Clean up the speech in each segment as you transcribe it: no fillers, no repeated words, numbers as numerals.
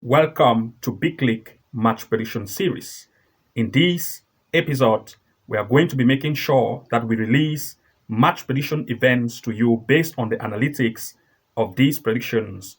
Welcome to Big League Match Prediction Series. In this episode, we are going to be making sure that we release match prediction events to you based on the analytics of these predictions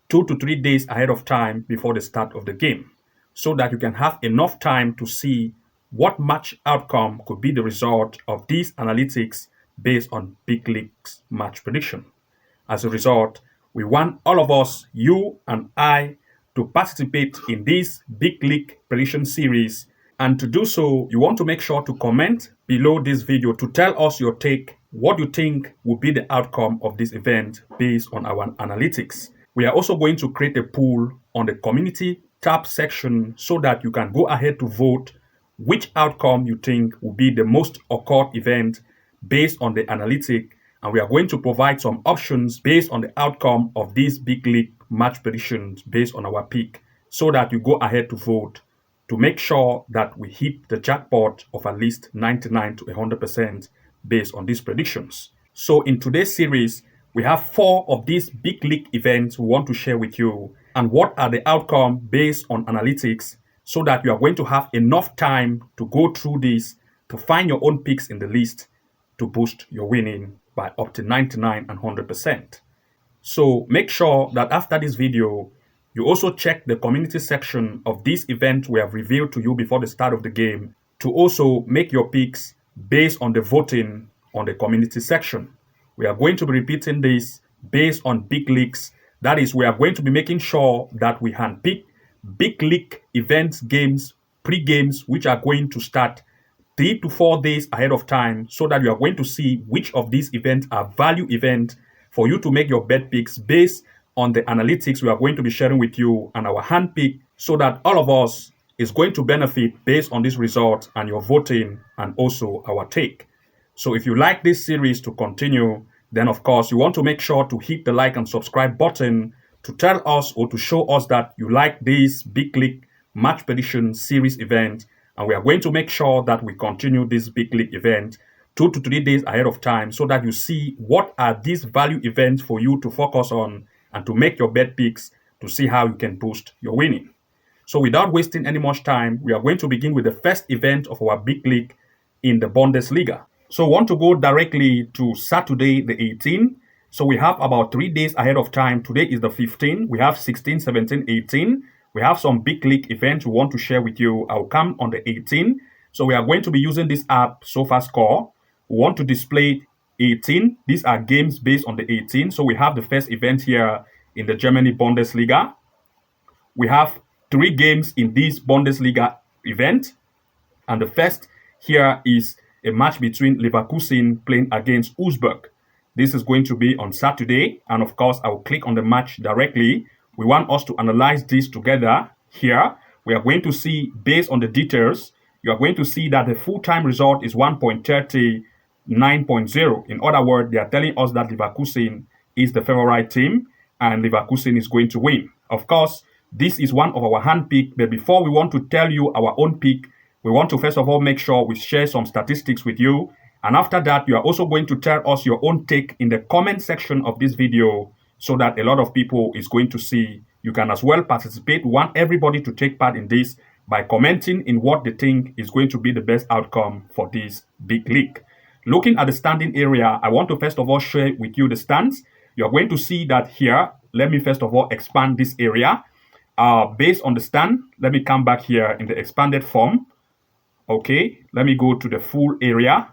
2 to 3 days ahead of time before the start of the game, so that you can have enough time to see what match outcome could be the result of these analytics based on Big League's match prediction. As a result, we want all of us, you and I, to participate in this Big League prediction series. And to do so, you want to make sure to comment below this video to tell us your take, what you think will be the outcome of this event based on our analytics. We are also going to create a poll on the community tab section so that you can go ahead to vote which outcome you think will be the most occurred event based on the analytic. And we are going to provide some options based on the outcome of these Big League match predictions based on our pick, so that you go ahead to vote to make sure that we hit the jackpot of at least 99 to 100% based on these predictions. So in today's series, we have 4 of these Big League events we want to share with you, and what are the outcomes based on analytics, so that you are going to have enough time to go through this to find your own picks in the list to boost your winning by up to 99 and 100%. So make sure that after this video, you also check the community section of this event we have revealed to you before the start of the game to also make your picks based on the voting on the community section. We are going to be repeating this based on big leagues. That is, we are going to be making sure that we handpick big league events, games, pre-games, which are going to start 3 to 4 days ahead of time, so that you are going to see which of these events are value events for you to make your bet picks based on the analytics we are going to be sharing with you and our hand pick, so that all of us is going to benefit based on this result and your voting and also our take. So if you like this series to continue, then of course you want to make sure to hit the like and subscribe button to tell us or to show us that you like this Big League match prediction series event. And we are going to make sure that we continue this Big League event 2 to 3 days ahead of time, so that you see what are these value events for you to focus on and to make your bet picks to see how you can boost your winning. So without wasting any much time, we are going to begin with the first event of our Big League in the Bundesliga. So we want to go directly to Saturday the 18th. So we have about 3 days ahead of time. Today is the 15th. We have 16, 17, 18. We have some Big League events we want to share with you. I'll come on the 18th. So we are going to be using this app, SofaScore. We want to display 18. These are games based on the 18. So we have the first event here in the Germany Bundesliga. We have 3 games in this Bundesliga event. And the first here is a match between Leverkusen playing against Augsburg. This is going to be on Saturday. And of course, I will click on the match directly. We want us to analyze this together here. We are going to see, based on the details, you are going to see that the full-time result is 1.39.0. In other words, they are telling us that Leverkusen is the favorite team and Leverkusen is going to win. Of course, this is one of our hand pick, but before we want to tell you our own pick, we want to first of all make sure we share some statistics with you. And after that, you are also going to tell us your own take in the comment section of this video, so that a lot of people is going to see. You can as well participate. We want everybody to take part in this by commenting in what they think is going to be the best outcome for this Big League. Looking at the standing area, I want to first of all share with you the stands. You are going to see that here. Let me first of all expand this area. Based on the stand, let me come back here in the expanded form. Okay, let me go to the full area.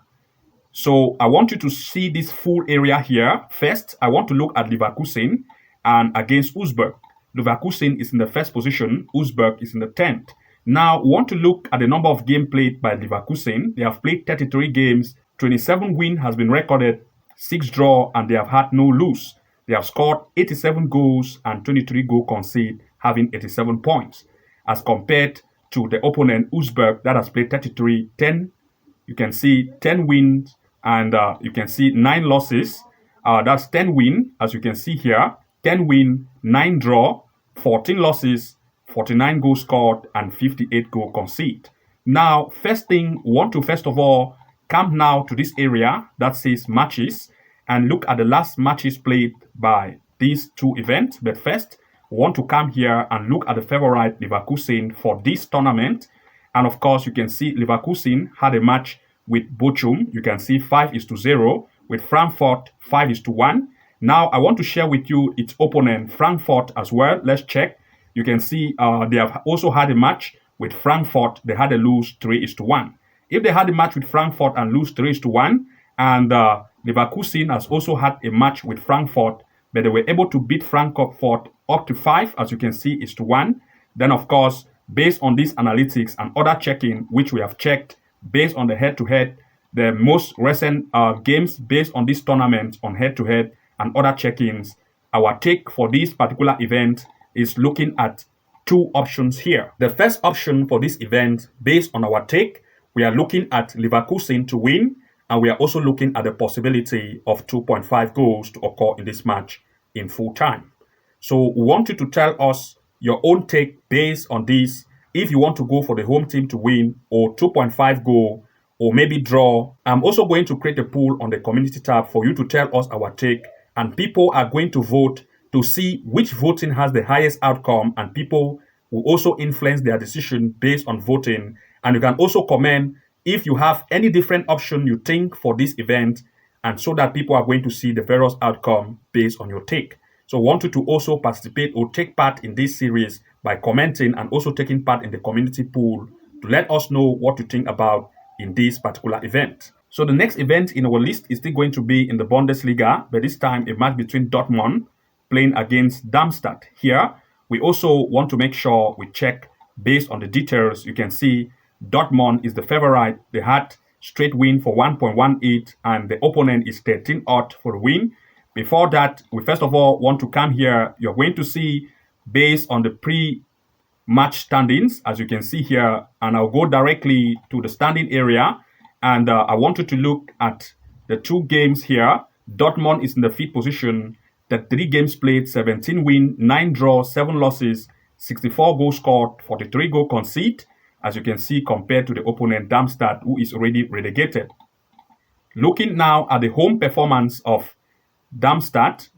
So I want you to see this full area here. First, I want to look at Leverkusen and against Augsburg. Leverkusen is in the first position. Augsburg is in the 10th. Now, we want to look at the number of games played by Leverkusen. They have played 33 games. 27 win has been recorded, 6 draw, and they have had no lose. They have scored 87 goals and 23 goals conceded, having 87 points. As compared to the opponent, Augsburg, that has played 33, 10. You can see 10 wins. And you can see 9 losses. That's 10 win, as you can see here. 10 win, 9 draw, 14 losses, 49 goals scored, and 58 goals conceded. Now, first thing, we want to first of all come now to this area that says matches and look at the last matches played by these 2 events. But first, we want to come here and look at the favorite Leverkusen for this tournament. And of course, you can see Leverkusen had a match with Bochum. You can see 5-0, with Frankfurt 5-1. Now, I want to share with you its opponent, Frankfurt, as well. Let's check. You can see they have also had a match with Frankfurt. They had a lose 3-1. If they had a match with Frankfurt and lose 3-1, and Leverkusen has also had a match with Frankfurt, but they were able to beat Frankfurt up to 5, as you can see, is to 1. Then, of course, based on these analytics and other checking, which we have checked based on the head-to-head, the most recent games based on this tournament on head-to-head and other check-ins, our take for this particular event is looking at 2 options here. The first option for this event, based on our take, we are looking at Leverkusen to win, and we are also looking at the possibility of 2.5 goals to occur in this match in full time. So we want you to tell us your own take based on this, if you want to go for the home team to win, or 2.5 goal, or maybe draw. I'm also going to create a poll on the community tab for you to tell us our take, and people are going to vote to see which voting has the highest outcome, and people will also influence their decision based on voting. And you can also comment if you have any different option you think for this event, and so that people are going to see the various outcome based on your take. So I want you to also participate or take part in this series by commenting and also taking part in the community pool to let us know what you think about in this particular event. So the next event in our list is still going to be in the Bundesliga, but this time a match between Dortmund playing against Darmstadt. Here, we also want to make sure we check based on the details. You can see Dortmund is the favorite. They had straight win for 1.18, and the opponent is 13 odd for the win. Before that, we first of all want to come here. You're going to see based on the pre-match standings, as you can see here, and I'll go directly to the standing area, and I want you to look at the 2 games here. Dortmund is in the 5th position. The 3 games played, 17 win, 9 draws, 7 losses, 64 goals scored, 43 goal conceded, as you can see, compared to the opponent Darmstadt, who is already relegated. Looking now at the home performance of Darmstadt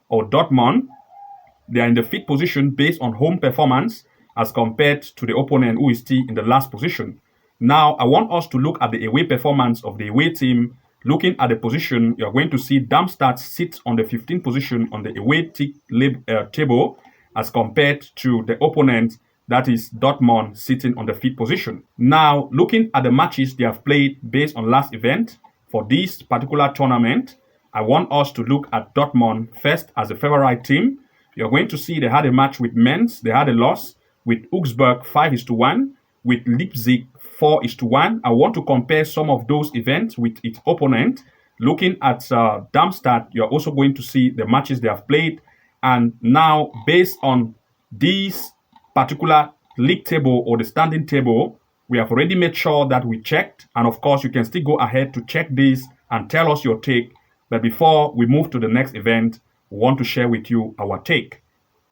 or Dortmund, they are in the 5th position based on home performance as compared to the opponent, who is still in the last position. Now, I want us to look at the away performance of the away team. Looking at the position, you're going to see Darmstadt sits on the 15th position on the away table as compared to the opponent, that is Dortmund, sitting on the 5th position. Now, looking at the matches they have played based on last event for this particular tournament, I want us to look at Dortmund first as a favorite team. You're going to see they had a match with Mainz, they had a loss, with Augsburg 5-1, with Leipzig 4-1. I want to compare some of those events with its opponent. Looking at Darmstadt, you're also going to see the matches they have played. And now, based on this particular league table or the standing table, we have already made sure that we checked. And of course, you can still go ahead to check this and tell us your take. But before we move to the next event, we want to share with you our take.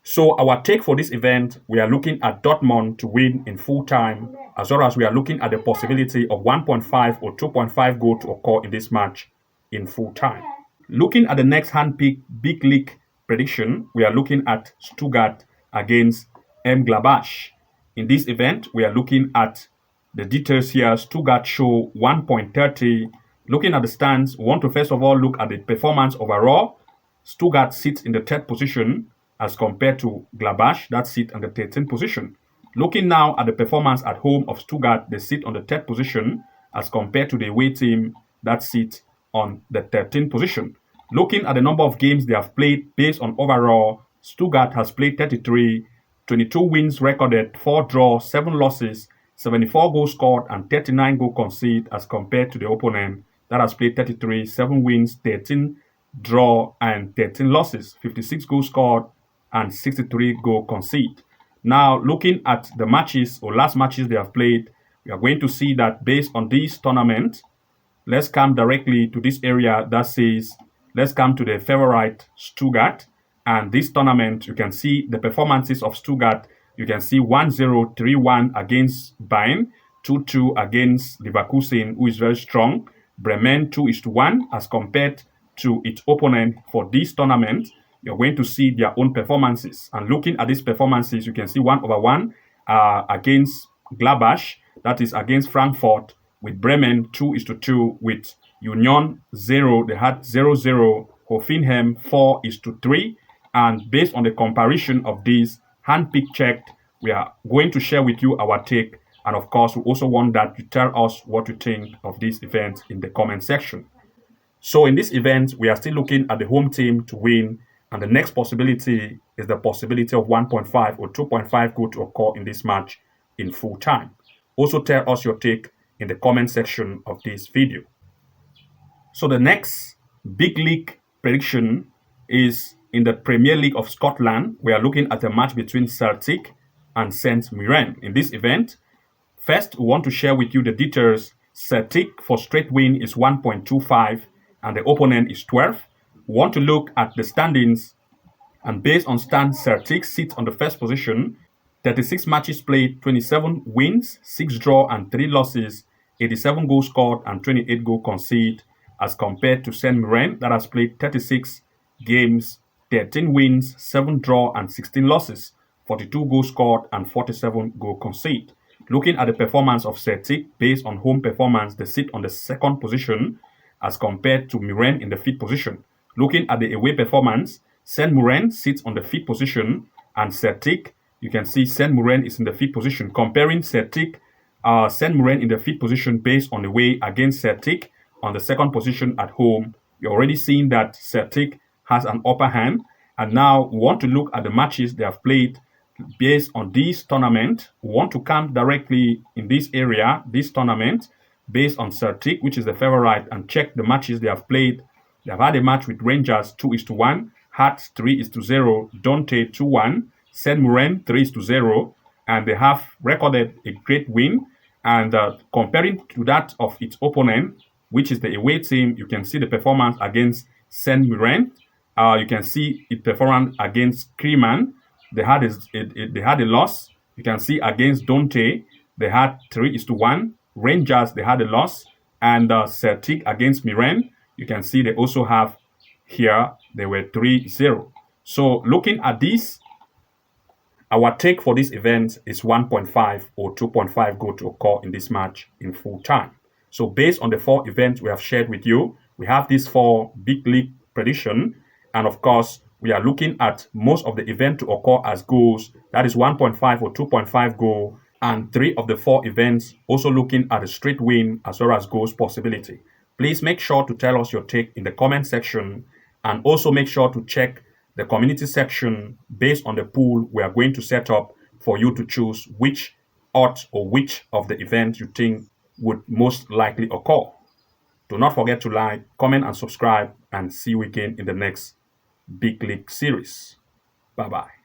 So our take for this event, we are looking at Dortmund to win in full time, as well as we are looking at the possibility of 1.5 or 2.5 goal to occur in this match in full time. Looking at the next handpicked big league prediction, we are looking at Stuttgart against M. Gladbach. In this event, we are looking at the details here. Stuttgart show 1.30. Looking at the stands, we want to first of all look at the performance overall. Stuttgart sits in the 3rd position as compared to Gladbach, that sits in the 13th position. Looking now at the performance at home of Stuttgart, they sit on the 3rd position as compared to the away team that sits on the 13th position. Looking at the number of games they have played based on overall, Stuttgart has played 33, 22 wins recorded, 4 draws, 7 losses, 74 goals scored, and 39 goals conceded as compared to the opponent that has played 33, 7 wins, 13 draw, and 13 losses, 56 goals scored, and 63 goals conceded. Now, looking at the matches or last matches they have played, we are going to see that based on this tournament, let's come directly to this area that says, let's come to the favorite Stuttgart. And this tournament, you can see the performances of Stuttgart. You can see 1-0, 3-1 against Bayern, 2-2 against Leverkusen, who is very strong. Bremen 2-1 as compared to its opponent for this tournament. you're going to see their own performances. And looking at these performances, you can see 1/1 against Gladbach, that is against Frankfurt, with Bremen 2:2, with Union 0, they had 0-0, Hoffenheim 4:3. And based on the comparison of these, handpicked checked, we are going to share with you our take. And of course, we also want that you tell us what you think of this event in the comment section. So in this event, we are still looking at the home team to win. And the next possibility is the possibility of 1.5 or 2.5 goal to occur in this match in full time. Also tell us your take in the comment section of this video. So the next big league prediction is in the Premier League of Scotland. We are looking at a match between Celtic and St Mirren. In this event, first we want to share with you the details. Celtic for straight win is 1.25 and the opponent is 12. We want to look at the standings, and based on stands, Celtic sits on the first position. 36 matches played, 27 wins, 6 draw and 3 losses, 87 goals scored and 28 goals conceded, as compared to St Mirren that has played 36 games, 13 wins, 7 draw and 16 losses, 42 goals scored and 47 goals conceded. Looking at the performance of Celtic based on home performance, they sit on the second position as compared to Mirren in the 5th position. Looking at the away performance, St Mirren sits on the 5th position, and Celtic, you can see St Mirren is in the 5th position. Comparing Celtic, St Mirren in the 5th position based on the way against Celtic on the 2nd position at home, you're already seeing that Celtic has an upper hand. And now we want to look at the matches they have played based on this tournament. We want to come directly in this area, this tournament, based on Celtic, which is the favorite, and check the matches they have played. They have had a match with Rangers 2:1, Hearts 3:0, Dante 2-1, St Mirren 3:0, and they have recorded a great win. And comparing to that of its opponent, which is the away team, you can see the performance against St Mirren. You can see its performance against Creeman. They had a loss. You can see against Dante, they had 3:1. Rangers, they had a loss. And Celtic against Mirren, you can see they also have here, they were 3-0. So looking at this, our take for this event is 1.5 or 2.5 goal to occur in this match in full time. So based on the 4 events we have shared with you, we have these 4 big league prediction. And of course, we are looking at most of the event to occur as goals. That is 1.5 or 2.5 goal. And 3 of the 4 events also looking at a straight win as well as goals possibility. Please make sure to tell us your take in the comment section, and also make sure to check the community section based on the pool we are going to set up for you to choose which odds or which of the events you think would most likely occur. Do not forget to like, comment and subscribe, and see you again in the next Big League series. Bye-bye.